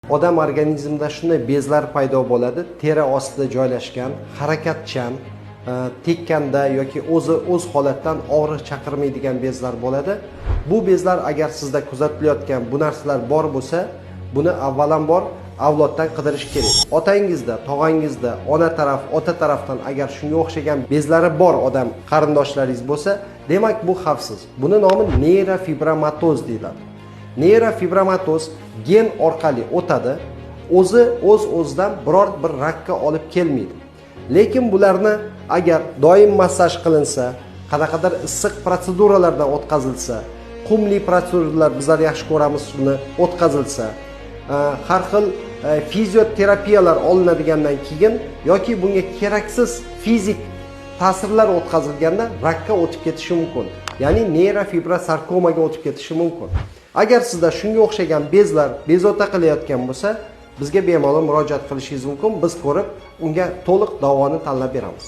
Odam organizmida shunday bezlar paydo bo'ladi, teri ostida joylashgan, harakatchan, tekkanda yoki o'z holatdan og'riq chaqirmaydigan bezlar bo'ladi. Bu bezlar agar sizda kuzatilayotgan bu narsalar bor bo'lsa, buni avvalambor avloddan qidirish kerak. Otangizda, tog'angizda, ona taraf, ota tarafdan agar shunga o'xshagan bezlari bor odam qarindoshlaringiz bo'lsa, demak bu xavfsiz. Buni nomi neyrofibromatoz deyiladi. Neyrofibromatoz gen orqali o'tadi, o'z-o'zidan biror bir rakka olib kelmaydi. Lekin bularni agar doim massaj qilinsa, qanaqadir issiq protseduralardan o'tkazilsa, qumli protseduralar bizlar yaxshi ko'ramiz, shuni o'tkazilsa, har xil fizioterapiyalar olinadigandan keyin yoki bunga keraksiz fizik ta'sirlar o'tkazilganda rakka o'tib ketishi mumkin. Ya'ni neyrofibrosarkomaga o'tib ketishi mumkin. Agar sizda shunga o'xshagan bezlar bezovta qilayotgan bo'lsa, bizga bemalol murojaat qilishingiz mumkin. Biz ko'rib, unga to'liq davoni tanlab beramiz.